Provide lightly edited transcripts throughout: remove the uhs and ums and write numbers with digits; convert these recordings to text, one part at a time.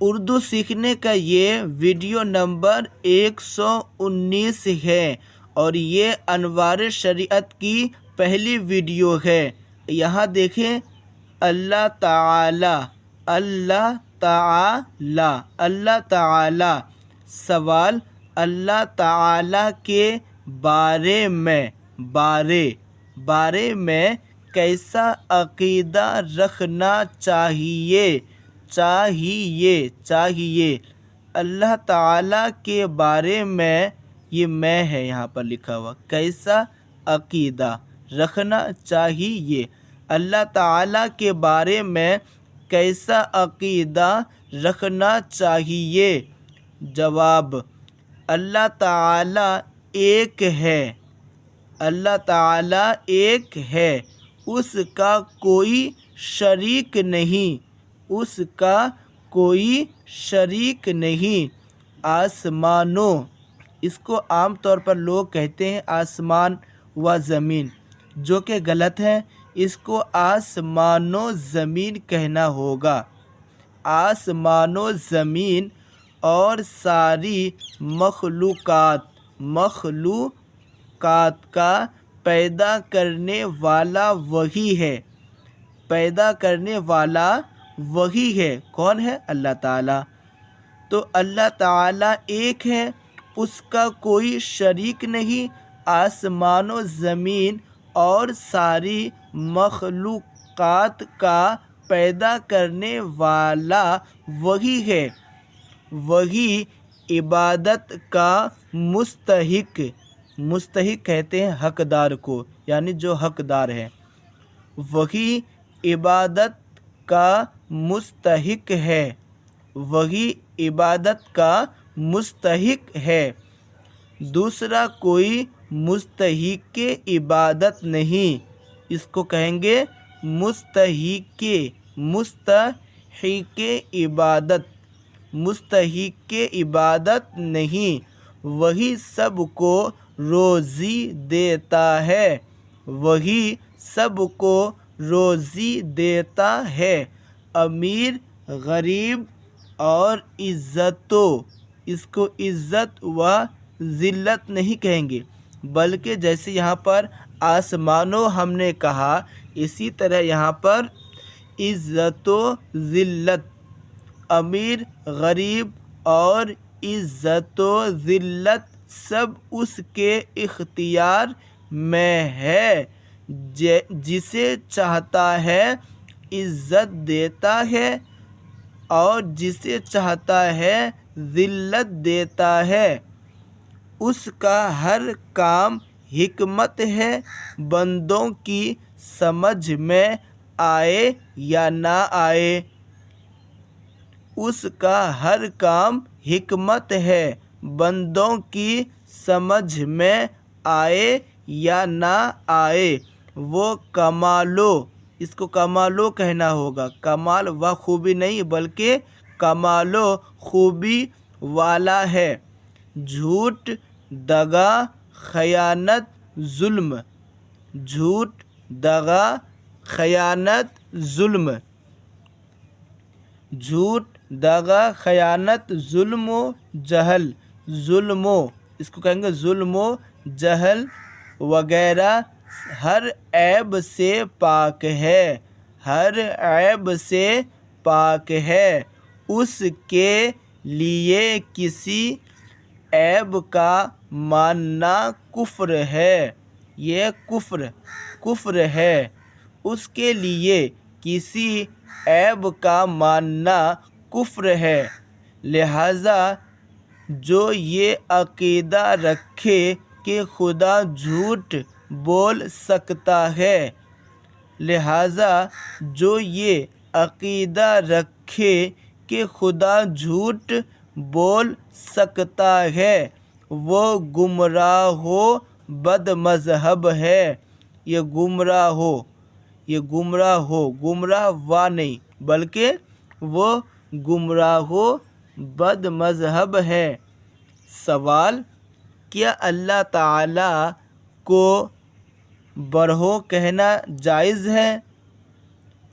اردو سیکھنے کا یہ ویڈیو نمبر 119 ہے اور یہ انوار شریعت کی پہلی ویڈیو ہے۔ یہاں دیکھیں، اللہ تعالی، اللہ تعالی، اللہ تعالی۔ سوال: اللہ تعالی کے بارے میں کیسا عقیدہ رکھنا چاہیے؟ اللہ تعالیٰ کے بارے میں، یہ میں ہے یہاں پر لکھا ہوا، کیسا عقیدہ رکھنا چاہیے؟ اللہ تعالیٰ کے بارے میں کیسا عقیدہ رکھنا چاہیے؟ جواب: اللہ تعالیٰ ایک ہے، اللہ تعالیٰ ایک ہے، اس کا کوئی شریک نہیں، اس کا کوئی شریک نہیں۔ آسمانوں، اس کو عام طور پر لوگ کہتے ہیں آسمان و زمین، جو کہ غلط ہے۔ اس کو آسمان و زمین کہنا ہوگا۔ آسمان و زمین اور ساری مخلوقات کا پیدا کرنے والا وہی ہے، پیدا کرنے والا وہی ہے۔ کون ہے؟ اللہ تعالیٰ۔ تو اللہ تعالیٰ ایک ہے، اس کا کوئی شریک نہیں۔ آسمان و زمین اور ساری مخلوقات کا پیدا کرنے والا وہی ہے، وہی عبادت کا مستحق کہتے ہیں حقدار کو، یعنی جو حقدار ہے، وہی عبادت کا مستحق ہے، وہی عبادت کا مستحق ہے۔ دوسرا کوئی مستحق عبادت نہیں، اس کو کہیں گے مستحق عبادت نہیں۔ وہی سب کو روزی دیتا ہے، وہی سب کو روزی دیتا ہے۔ امیر، غریب اور عزتوں، اس کو عزت و ذلت نہیں کہیں گے، بلکہ جیسے یہاں پر آسمانوں ہم نے کہا، اسی طرح یہاں پر عزت و ذلت، امیر، غریب اور عزت و ذلت سب اس کے اختیار میں ہے۔ جسے چاہتا ہے عزت دیتا ہے اور جسے چاہتا ہے ذلت دیتا ہے۔ اس کا ہر کام حکمت ہے، بندوں کی سمجھ میں آئے یا نہ آئے۔ اس کا ہر کام حکمت ہے، بندوں کی سمجھ میں آئے یا نہ آئے۔ وہ کمالو، اس کو کمالو کہنا ہوگا، کمال و خوبی نہیں بلکہ کمال و خوبی والا ہے۔ جھوٹ، دغا، خیانت، ظلم، جھوٹ، دغا، خیانت، ظلم، جھوٹ، دغا، خیانت، ظلم و جہل، اس کو کہیں گے ظلم و جہل وغیرہ ہر عیب سے پاک ہے، ہر عیب سے پاک ہے۔ اس کے لیے کسی عیب کا ماننا کفر ہے، یہ کفر ہے۔ اس کے لیے کسی عیب کا ماننا کفر ہے۔ لہذا جو یہ عقیدہ رکھے کہ خدا جھوٹ بول سکتا ہے، لہذا جو یہ عقیدہ رکھے کہ خدا جھوٹ بول سکتا ہے، وہ گمراہ و بد مذہب ہے۔ یہ گمراہ و نہیں بلکہ وہ گمراہ و بد مذہب ہے۔ سوال: کیا اللہ تعالیٰ کو برہو کہنا جائز ہے؟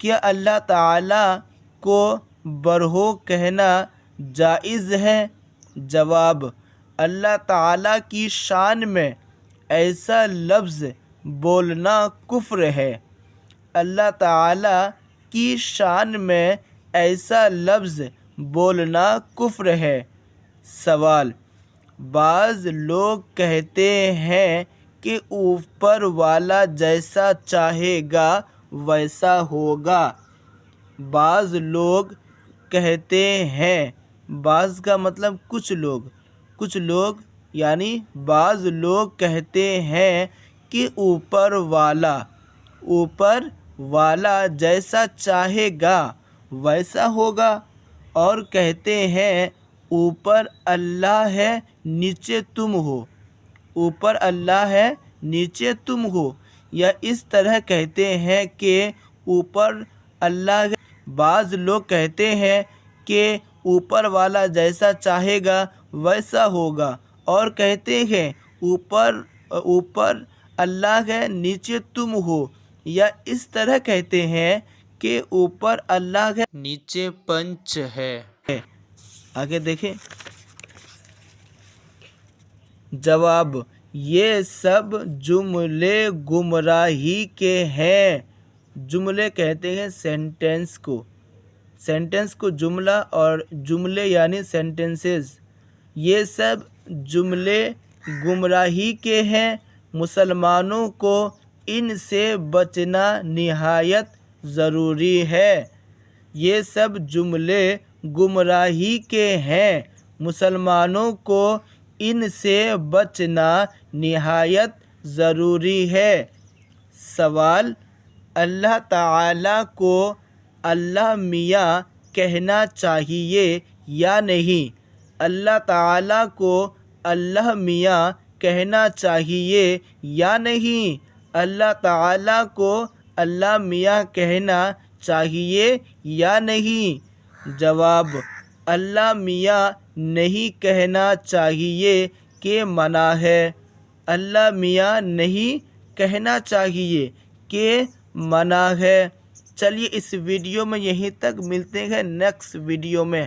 کیا اللہ تعالیٰ کو برہو کہنا جائز ہے؟ جواب: اللہ تعالیٰ کی شان میں ایسا لفظ بولنا کفر ہے۔ اللہ تعالیٰ کی شان میں ایسا لفظ بولنا کفر ہے۔ سوال: بعض لوگ کہتے ہیں کہ اوپر والا جیسا چاہے گا ویسا ہوگا۔ بعض لوگ کہتے ہیں، بعض کا مطلب کچھ لوگ یعنی بعض لوگ کہتے ہیں کہ اوپر والا جیسا چاہے گا ویسا ہوگا، اور کہتے ہیں اوپر اللہ ہے نیچے تم ہو، اوپر اللہ ہے نیچے تم ہو، یا اس طرح کہتے ہیں کہ اوپر اللہ ہے۔ بعض لوگ کہتے ہیں کہ اوپر والا جیسا چاہے گا ویسا ہوگا، اور کہتے ہیں اوپر اللہ ہے نیچے تم ہو، یا اس طرح کہتے ہیں کہ اوپر اللہ ہے نیچے پنچ ہے۔ آگے دیکھیں۔ جواب: یہ سب جملے گمراہی کے ہیں۔ جملے کہتے ہیں سینٹینس کو جملہ، اور جملے یعنی سینٹنسز۔ یہ سب جملے گمراہی کے ہیں، مسلمانوں کو ان سے بچنا نہایت ضروری ہے۔ یہ سب جملے گمراہی کے ہیں، مسلمانوں کو ان سے بچنا نہایت ضروری ہے۔ سوال: اللہ تعالیٰ کو اللہ میاں کہنا چاہیے یا نہیں؟ اللہ تعالیٰ کو اللہ میاں کہنا چاہیے یا نہیں؟ اللہ تعالیٰ کو اللہ میاں کہنا چاہیے یا نہیں؟ جواب: اللہ میاں نہیں کہنا چاہیے کہ منع ہے۔ اللہ میاں نہیں کہنا چاہیے کہ منع ہے۔ چلیے اس ویڈیو میں یہیں تک، ملتے ہیں نیکسٹ ویڈیو میں۔